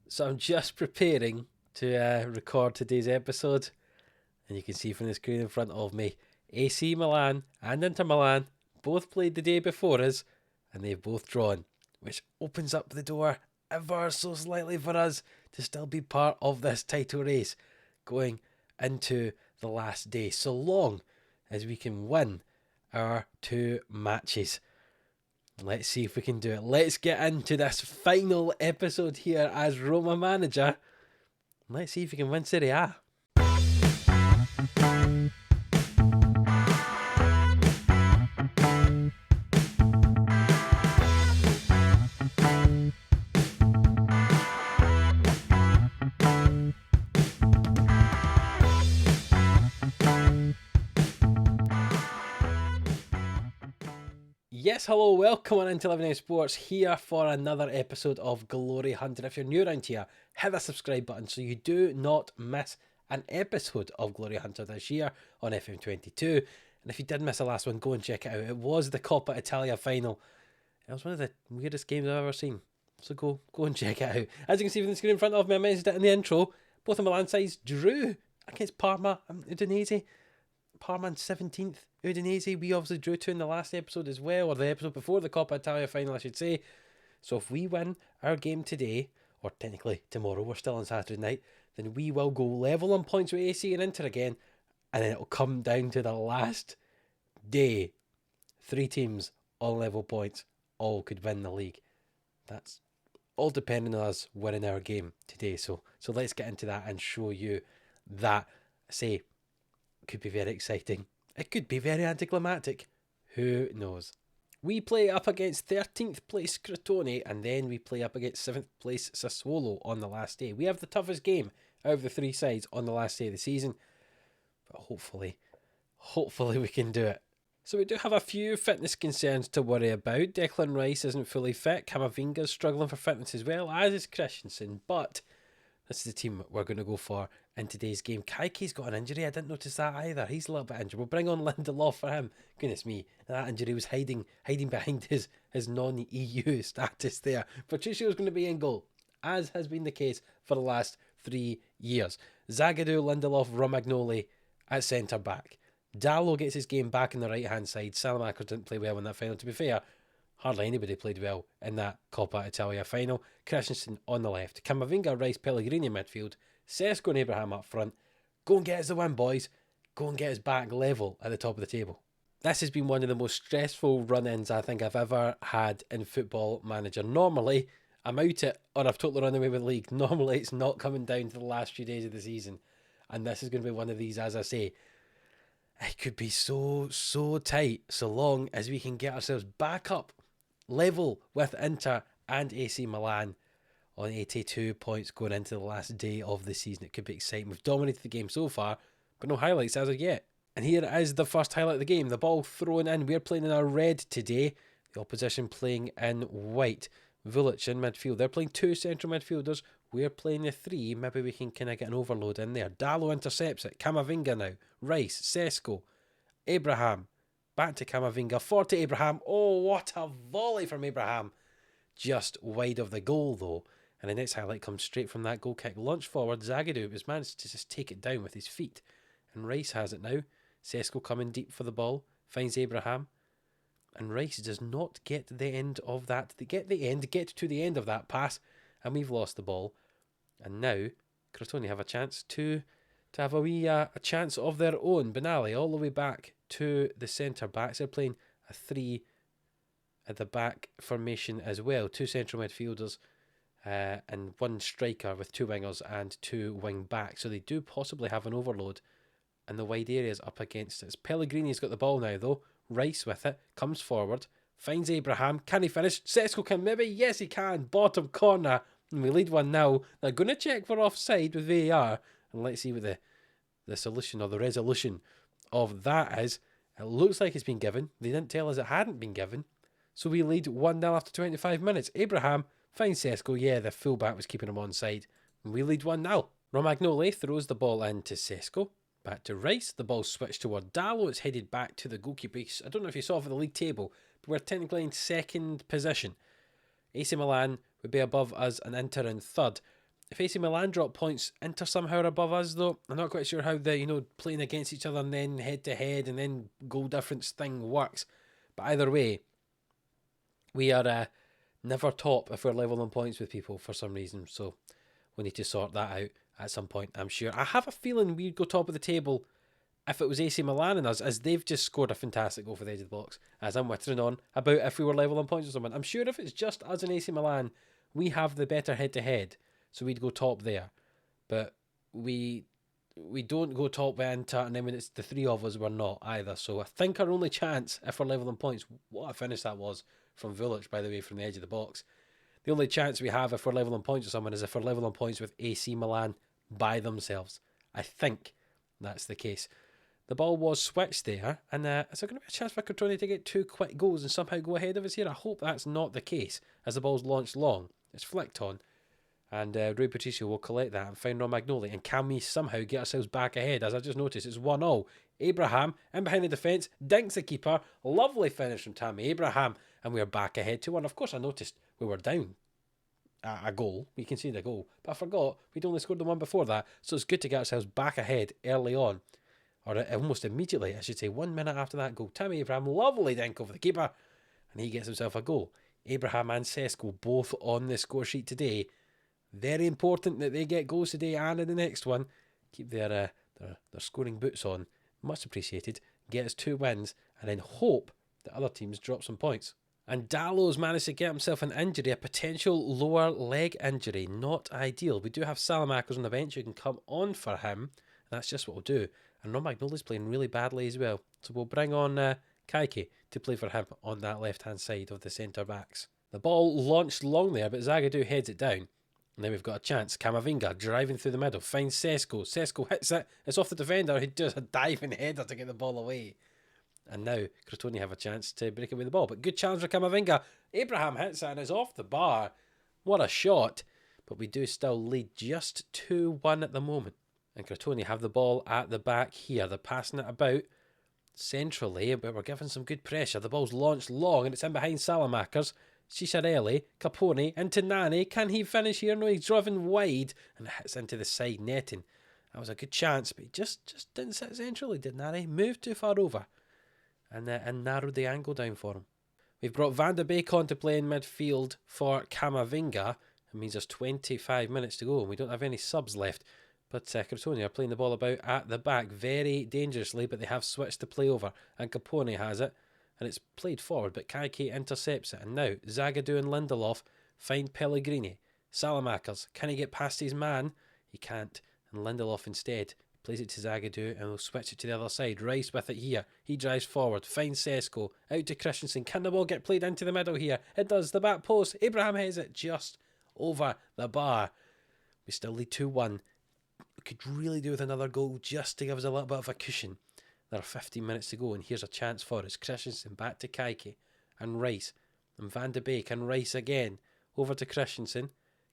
So I'm just preparing to record today's episode, and you can see from the screen in front of me, AC Milan and Inter Milan both played the day before us, and they've both drawn, which opens up the door ever so slightly for us to still be part of this title race going into the last day, so long as we can win our two matches. Let's see if we can do it. Let's get into this final episode here as Roma manager. Let's see if we can win Serie A. Yes, hello, welcome on into 11 Sports here for another episode of Glory Hunter. If you're new around here, hit the subscribe button so you do not miss an episode of Glory Hunter this year on FM22. And if you did miss the last one, go and check it out. It was the Coppa Italia final. It was one of the weirdest games I've ever seen. So go and check it out. As you can see from the screen in front of me, I mentioned it in the intro. Both of Milan sides drew against Parma and Udinese. Parma in 17th, Udinese. We obviously drew 2 in the last episode as well, or the episode before the Coppa Italia final, I should say. So if we win our game today, or technically tomorrow, we're still on Saturday night, then we will go level on points with AC and Inter again, and then it'll come down to the last day. 3 teams, all level points, all could win the league. That's all depending on us winning our game today. So let's get into that and show you that. Say, could be very exciting. It could be very anticlimactic. Who knows? We play up against 13th place Crotone, and then we play up against 7th place Sassuolo on the last day. We have the toughest game out of the 3 sides on the last day of the season, but hopefully we can do it. So we do have a few fitness concerns to worry about. Declan Rice isn't fully fit. Camavinga's struggling for fitness as well, as is Christensen, but this is the team we're going to go for in today's game. Kaike's got an injury. I didn't notice that either. He's a little bit injured. We'll bring on Lindelof for him. Goodness me, that injury was hiding behind his non-EU status there. Patricio's going to be in goal, as has been the case for the last 3 years. Zagadou, Lindelof, Romagnoli at centre-back. Dallo gets his game back in the right-hand side. Salamakers didn't play well in that final. To be fair, hardly anybody played well in that Coppa Italia final. Christensen on the left. Camavinga, Rice, Pellegrini in midfield. Sesko and Abraham up front. Go and get us the win, boys. Go and get us back level at the top of the table. This has been one of the most stressful run-ins I think I've ever had in Football Manager. Normally, I'm out it or I've totally run away with the league. Normally, it's not coming down to the last few days of the season. And this is going to be one of these, as I say. It could be so tight so long as we can get ourselves back up level with Inter and AC Milan on 82 points going into the last day of the season. It could be exciting. We've dominated the game so far, but no highlights as of yet. And here is the first highlight of the game. The ball thrown in. We're playing in our red today. The opposition playing in white. Vulic in midfield. They're playing 2 central midfielders. We're playing the 3. Maybe we can kind of get an overload in there. Dallo intercepts it. Camavinga now. Rice. Sesko. Abraham. Back to Camavinga. 40 Abraham. Oh, what a volley from Abraham. Just wide of the goal, though. And the next highlight comes straight from that goal kick. Launch forward. Zagadou has managed to just take it down with his feet. And Rice has it now. Sesko coming deep for the ball. Finds Abraham. And Rice does not get to the end of that. Get to the end of that pass. And we've lost the ball. And now, Crotone have a chance to have a chance of their own. Benali all the way back to the centre-backs. They're playing a 3 at the back formation as well. 2 central midfielders and 1 striker with 2 wingers and 2 wing backs. So they do possibly have an overload in the wide areas up against it. Pellegrini's got the ball now though. Rice with it. Comes forward. Finds Abraham. Can he finish? Sesko can maybe. Yes, he can. Bottom corner. And we lead 1-0. They're going to check for offside with VAR. And let's see what the solution or the resolution of that is. It looks like it's been given. They didn't tell us it hadn't been given. So we lead 1-0 after 25 minutes. Abraham finds Sesko. Yeah, the fullback was keeping him on side. And we lead 1-0. Romagnoli throws the ball into Sesko. Back to Rice. The ball switched toward Dallo. It's headed back to the goalkeeper. I don't know if you saw for the league table, but we're technically in second position. AC Milan would be above us and Inter in third. If AC Milan drop points, Inter somehow are above us though. I'm not quite sure how the, playing against each other and then head to head and then goal difference thing works. But either way, we are never top if we're level on points with people for some reason. So we need to sort that out at some point, I'm sure. I have a feeling we'd go top of the table if it was AC Milan and us, as they've just scored a fantastic goal for the edge of the box, as I'm wittering on about if we were level on points with someone. I'm sure if it's just us and AC Milan, we have the better head-to-head, so we'd go top there. But we don't go top with Inter, and then when it's the three of us, we're not either. So I think our only chance, if we're level on points, what a finish that was from Vulic, by the way, from the edge of the box. The only chance we have if we're level on points with someone is if we're level on points with AC Milan by themselves. I think that's the case. The ball was switched there, and is there going to be a chance for Crotone to get 2 quick goals and somehow go ahead of us here? I hope that's not the case, as the ball's launched long. It's flicked on, and Rui Patricio will collect that and find Romagnoli. And can we somehow get ourselves back ahead? As I just noticed, it's 1-0. Abraham, in behind the defence, dinks the keeper. Lovely finish from Tammy Abraham, and we're back ahead 2-1. Of course, I noticed we were down a goal. We conceded a goal, but I forgot we'd only scored the one before that, so it's good to get ourselves back ahead early on. Or almost immediately, I should say, 1 minute after that goal. Tammy Abraham, lovely dink over the keeper, and he gets himself a goal. Abraham and Sesko both on the score sheet today. Very important that they get goals today and in the next one. Keep their scoring boots on. Much appreciated. Get us 2 wins, and then hope that other teams drop some points. And Dallo's managed to get himself an injury, a potential lower leg injury. Not ideal. We do have Salamakers on the bench who can come on for him, and that's just what we'll do. And Romagnoli's playing really badly as well. So we'll bring on Kaike to play for him on that left-hand side of the centre-backs. The ball launched long there, but Zagadou heads it down. And then we've got a chance. Camavinga driving through the middle. Finds Sesko. Sesko hits it. It's off the defender who does a diving header to get the ball away. And now Crotone have a chance to break away the ball. But good challenge for Camavinga. Abraham hits it and is off the bar. What a shot. But we do still lead just 2-1 at the moment. And Crotone have the ball at the back here. They're passing it about centrally, but we're giving some good pressure. The ball's launched long and it's in behind Salamakers. Cicarelli, Capone, into Nani. Can he finish here? No, he's driven wide and hits into the side netting. That was a good chance, but he just didn't sit centrally, did Nani? Moved too far over and narrowed the angle down for him. We've brought Van de Beek on to play in midfield for Camavinga. It means there's 25 minutes to go and we don't have any subs left. But Crotone are playing the ball about at the back very dangerously, but they have switched to play over. And Capone has it, and it's played forward, but Kaike intercepts it. And now Zagadou and Lindelof find Pellegrini. Salamakers, can he get past his man? He can't. And Lindelof instead plays it to Zagadou, and we'll switch it to the other side. Rice with it here. He drives forward, finds Sesko, out to Christensen. Can the ball get played into the middle here? It does. The back post. Abraham has it just over the bar. We still lead 2-1. Could really do with another goal just to give us a little bit of a cushion. There are 15 minutes to go, and here's a chance for us. Christensen back to Kaike and Rice and Van de Beek and Rice again over to Christensen.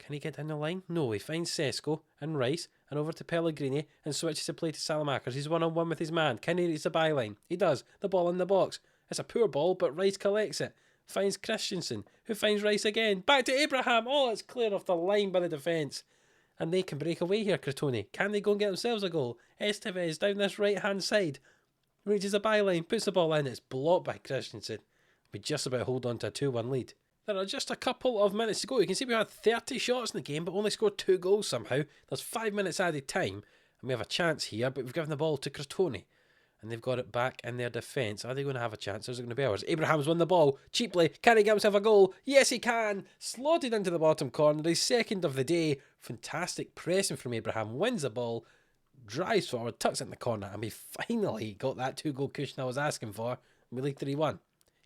Can he get down the line? No, he finds Sesko and Rice and over to Pellegrini and switches to play to Salamakers. He's 1-on-1 with his man. Can he reach the byline? He does. The ball in the box. It's a poor ball, but Rice collects it. Finds Christensen, who finds Rice again. Back to Abraham. Oh, it's clear off the line by the defence. And they can break away here, Crotone. Can they go and get themselves a goal? Estevez down this right-hand side. Reaches a byline, puts the ball in. It's blocked by Christensen. We just about hold on to a 2-1 lead. There are just a couple of minutes to go. You can see we had 30 shots in the game, but only scored 2 goals somehow. There's 5 minutes added time, and we have a chance here, but we've given the ball to Crotone. And they've got it back in their defence. Are they going to have a chance? Or is it going to be ours? Abraham's won the ball cheaply. Can he get himself a goal? Yes, he can. Slotted into the bottom corner. His second of the day. Fantastic pressing from Abraham. Wins the ball. Drives forward. Tucks it in the corner. And we finally got that 2-goal cushion I was asking for. We lead 3-1. You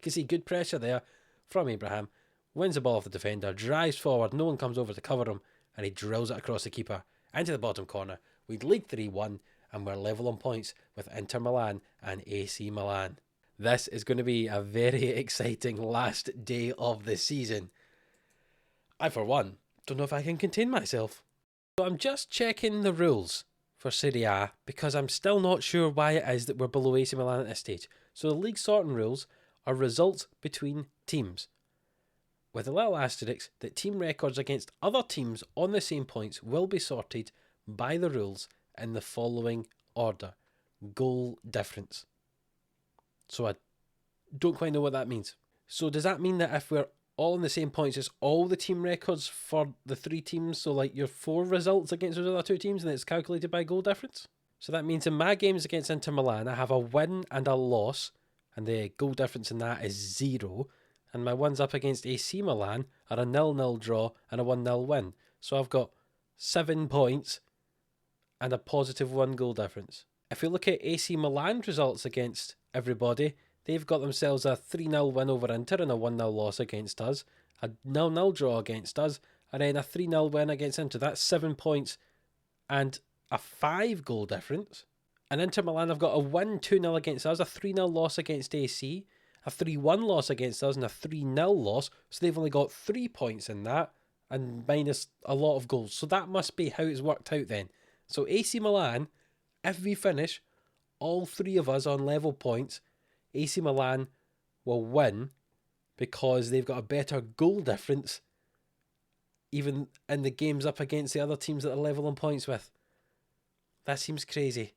can see good pressure there from Abraham. Wins the ball off the defender. Drives forward. No one comes over to cover him. And he drills it across the keeper. Into the bottom corner. We lead 3-1. And we're level on points with Inter Milan and AC Milan. This is going to be a very exciting last day of the season. I, for one, don't know if I can contain myself. So I'm just checking the rules for SerieA because I'm still not sure why it is that we're below AC Milan at this stage. So the league sorting rules are results between teams. with a little asterisk that team records against other teams on the same points will be sorted by the rules in the following order. Goal difference. So I don't quite know what that means. So does that mean that if we're all on the same points, it's all the team records for the 3 teams, so like your 4 results against those other 2 teams, and it's calculated by goal difference? So that means in my games against Inter Milan, I have a win and a loss, and the goal difference in that is 0. And my ones up against AC Milan are a 0-0 draw and a 1-0 win. So I've got 7 points and a positive 1 goal difference. If we look at AC Milan's results against everybody, they've got themselves a 3-0 win over Inter and a 1-0 loss against us, a 0-0 draw against us, and then a 3-0 win against Inter. That's 7 points and a 5 goal difference. And Inter Milan have got a win 2-0 against us, a 3-0 loss against AC, a 3-1 loss against us, and a 3-0 loss. So they've only got 3 points in that, and minus a lot of goals. So that must be how it's worked out then. So AC Milan, if we finish all 3 of us on level points, AC Milan will win because they've got a better goal difference even in the games up against the other teams that are level on points with. That seems crazy.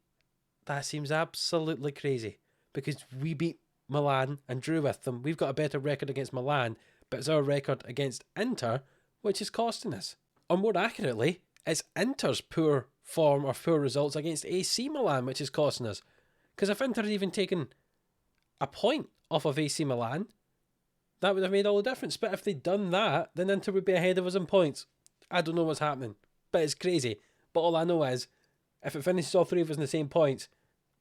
That seems absolutely crazy because we beat Milan and drew with them. We've got a better record against Milan, but it's our record against Inter which is costing us. Or more accurately, it's Inter's poor form or poor results against AC Milan which is costing us. Because if Inter had even taken a point off of AC Milan, that would have made all the difference. But if they'd done that, then Inter would be ahead of us in points. I don't know what's happening, but it's crazy. But all I know is, if it finishes all 3 of us in the same points,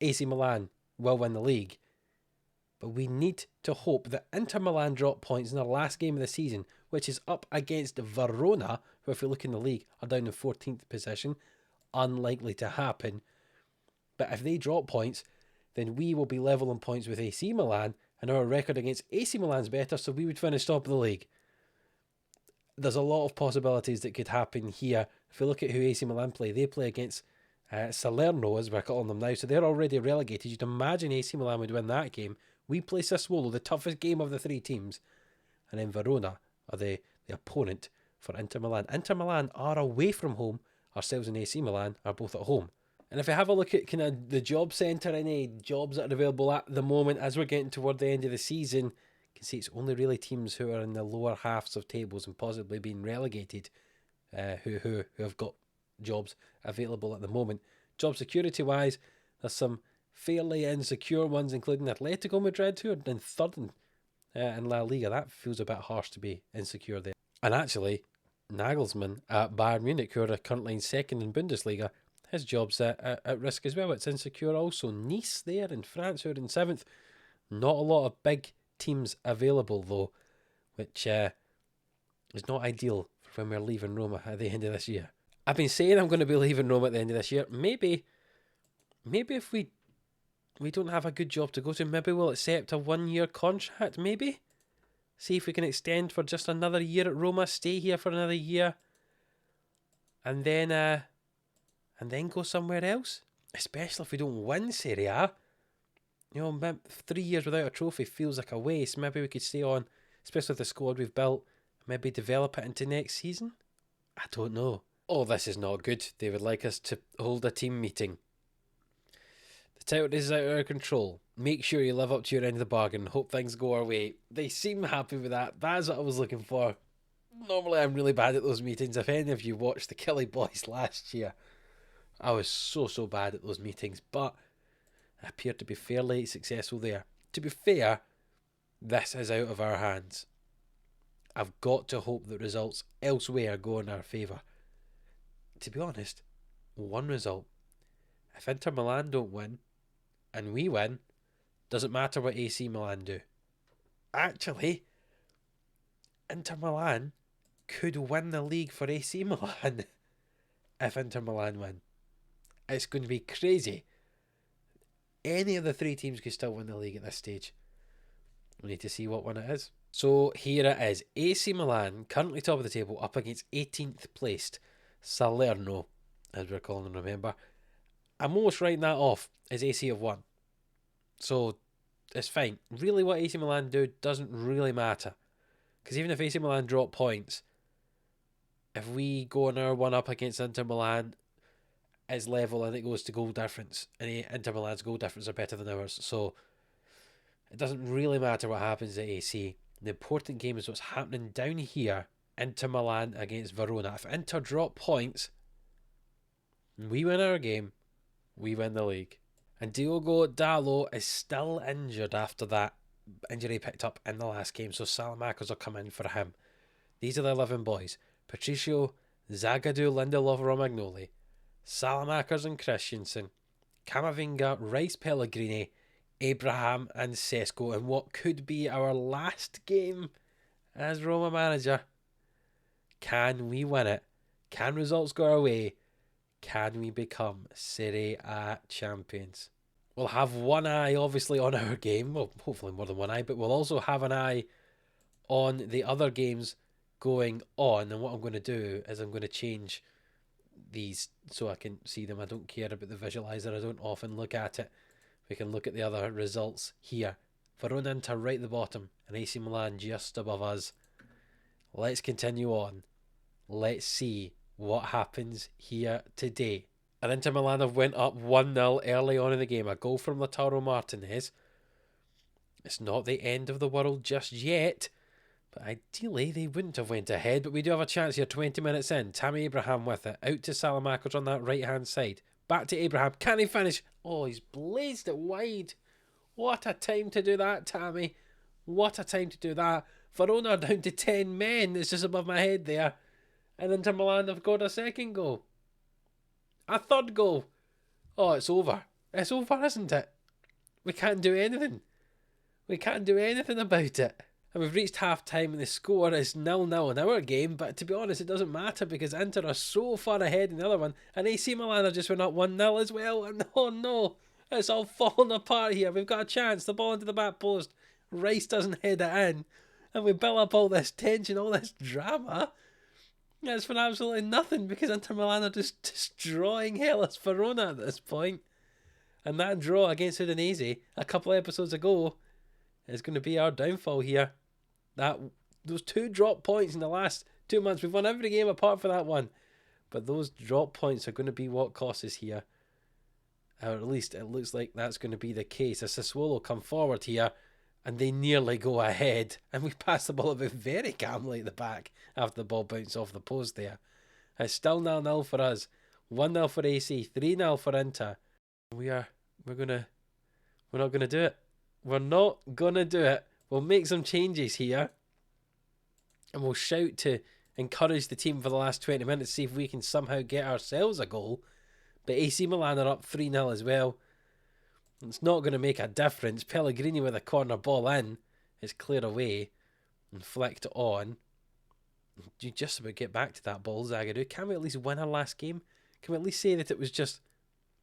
AC Milan will win the league. But we need to hope that Inter Milan drop points in their last game of the season, which is up against Verona, who if we look in the league are down in 14th position. Unlikely to happen. But if they drop points, then we will be level on points with AC Milan, and our record against AC Milan's better, so we would finish top of the league. There's a lot of possibilities that could happen here. If we look at who AC Milan play, they play against Salerno, as we're calling them now, so they're already relegated. You'd imagine AC Milan would win that game. We play Sassuolo, the toughest game of the 3 teams, and then Verona are the opponent for Inter Milan. Inter Milan are away from home, ourselves and AC Milan are both at home. And if we have a look at kind of the job centre, any jobs that are available at the moment as we're getting toward the end of the season, you can see it's only really teams who are in the lower halves of tables and possibly being relegated who have got jobs available at the moment. Job security wise, there's some fairly insecure ones, including Atletico Madrid, who are in 3rd in La Liga. That feels a bit harsh to be insecure there. And actually, Nagelsmann at Bayern Munich, who are currently in 2nd in Bundesliga, his job's at risk as well. It's insecure also. Nice there in France, who are in 7th. Not a lot of big teams available though, which is not ideal for when we're leaving Roma at the end of this year. I've been saying I'm going to be leaving Roma at the end of this year. Maybe if we don't have a good job to go to, maybe we'll accept a 1-year contract, maybe? See if we can extend for just another year at Roma, stay here for another year, and then go somewhere else. Especially if we don't win Serie A. 3 years without a trophy feels like a waste. Maybe we could stay on, especially with the squad we've built, maybe develop it into next season? I don't know. Oh, this is not good. They would like us to hold a team meeting. The title is out of our control. Make sure you live up to your end of the bargain. Hope things go our way. They seem happy with that. That's what I was looking for. Normally I'm really bad at those meetings. If any of you watched the Kelly Boys last year, I was so bad at those meetings, but I appeared to be fairly successful there. To be fair, this is out of our hands. I've got to hope that results elsewhere go in our favour. To be honest, one result. If Inter Milan don't win, and we win, doesn't matter what AC Milan do. Actually, Inter Milan could win the league for AC Milan if Inter Milan win. It's going to be crazy. Any of the 3 teams could still win the league at this stage. We need to see what one it is. So here it is. AC Milan, currently top of the table, up against 18th placed Salerno, as we're calling them, remember. I'm almost writing that off as AC have won. So it's fine. Really what AC Milan do doesn't really matter. Because even if AC Milan drop points, if we go on our one up against Inter Milan, it's level and it goes to goal difference. And Inter Milan's goal difference are better than ours. So it doesn't really matter what happens at AC. The important game is what's happening down here. Inter Milan against Verona. If Inter drop points, we win our game, we win the league. And Diogo Dalot is still injured after that injury picked up in the last game, so Salamakers will come in for him. These are the 11 boys. Patricio, Zagadou, Lindelof, Romagnoli, Salamakers and Christensen, Camavinga, Rice, Pellegrini, Abraham and Sesko in what could be our last game as Roma manager. Can we win it? Can results go our way? Can we become Serie A champions? We'll have one eye obviously on our game, well hopefully more than one eye, but we'll also have an eye on the other games going on. And what I'm going to do is I'm going to change these so I can see them. I don't care about the visualizer, I don't often look at it. We can look at the other results here. Verona Inter right at the bottom and AC Milan just above us. Let's continue on. Let's see what happens here today. And Inter Milan have went up 1-0 early on in the game. A goal from Lautaro Martinez. It's not the end of the world just yet, but ideally they wouldn't have went ahead. But we do have a chance here 20 minutes in. Tammy Abraham with it. Out to Salamakers on that right hand side. Back to Abraham. Can he finish? Oh, he's blazed it wide. What a time to do that, Tammy. What a time to do that. Verona are down to 10 men. It's just above my head there. And Inter Milan have got a second goal. A third goal. Oh, it's over. It's over, isn't it? We can't do anything. We can't do anything about it. And we've reached half time and the score is 0-0 in our game. But to be honest, it doesn't matter because Inter are so far ahead in the other one. And AC Milan have just went up 1-0 as well. And oh no, it's all falling apart here. We've got a chance. The ball into the back post. Rice doesn't head it in. And we build up all this tension, all this drama. It's for absolutely nothing because Inter Milan are just destroying Hellas Verona at this point. And that draw against Udinese a couple of episodes ago is going to be our downfall here. Those 2 drop points in the last 2 months, we've won every game apart from that one. But those drop points are going to be what costs us here. Or at least it looks like that's going to be the case. As Sassuolo come forward here and they nearly go ahead. And we pass the ball about very calmly at the back after the ball bounced off the post there. It's still 0-0 for us. 1-0 for AC. 3-0 for Inter. We're not going to do it. We're not going to do it. We'll make some changes here. And we'll shout to encourage the team for the last 20 minutes. See if we can somehow get ourselves a goal. But AC Milan are up 3-0 as well. It's not going to make a difference. Pellegrini with a corner ball in. It's cleared away and flicked on. You just about get back to that ball, Zagadou. Can we at least win our last game? Can we at least say that it was just,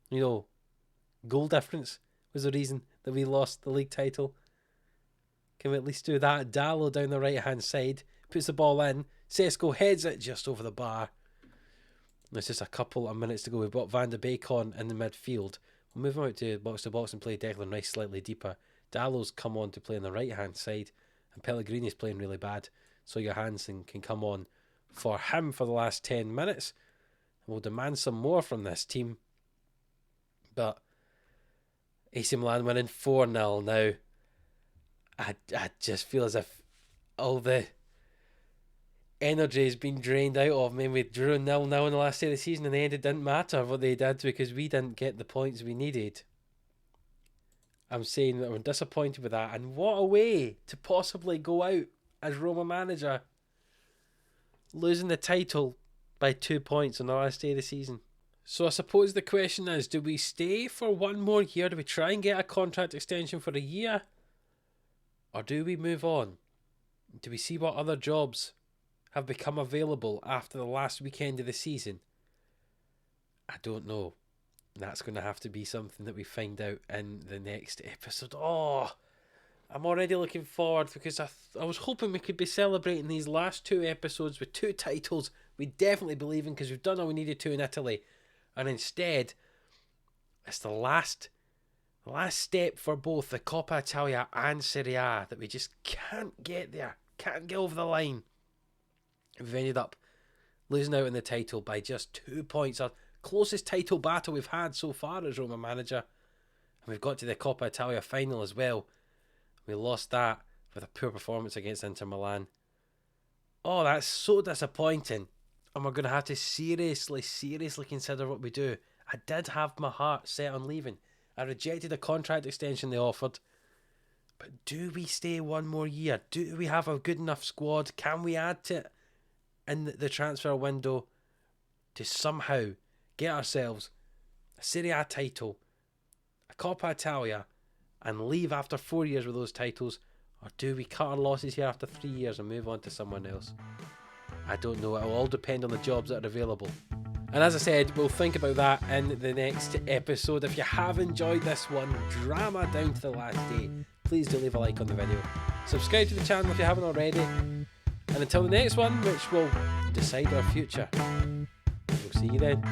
goal difference was the reason that we lost the league title? Can we at least do that? Dalot down the right hand side. Puts the ball in. Sesko heads it just over the bar. There's just a couple of minutes to go. We've got Van de Beek on in the midfield. We'll move him out to box and play Declan Rice slightly deeper. Dalot's come on to play on the right hand side. And Pellegrini's playing really bad. So Johansson can come on for him for the last 10 minutes. And we'll demand some more from this team. But AC Milan winning 4-0 now. I just feel as if all the energy has been drained out of me. We drew 0-0 in the last day of the season. In the end, it didn't matter what they did because we didn't get the points we needed. I'm saying that we're disappointed with that. And what a way to possibly go out as Roma manager. Losing the title by 2 points on the last day of the season. So I suppose the question is, do we stay for one more year? Do we try and get a contract extension for a year? Or do we move on? Do we see what other jobs have become available after the last weekend of the season? I don't know. That's going to have to be something that we find out in the next episode. Oh, I'm already looking forward because I was hoping we could be celebrating these last 2 episodes with 2 titles we definitely believe in because we've done all we needed to in Italy. And instead, it's the last step for both the Coppa Italia and Serie A that we just can't get there. Can't get over the line. We've ended up losing out in the title by just 2 points. Our closest title battle we've had so far as Roma manager. And we've got to the Coppa Italia final as well. We lost that with a poor performance against Inter Milan. Oh, that's so disappointing. And we're going to have to seriously consider what we do. I did have my heart set on leaving. I rejected the contract extension they offered. But do we stay one more year? Do we have a good enough squad? Can we add to it in the transfer window to somehow get ourselves a Serie A title, a Coppa Italia, and leave after 4 years with those titles? Or do we cut our losses here after 3 years and move on to someone else? I don't know. It will all depend on the jobs that are available. And as I said, we'll think about that in the next episode. If you have enjoyed this one, drama down to the last day, please do leave a like on the video. Subscribe to the channel if you haven't already. And until the next one, which will decide our future, we'll see you then.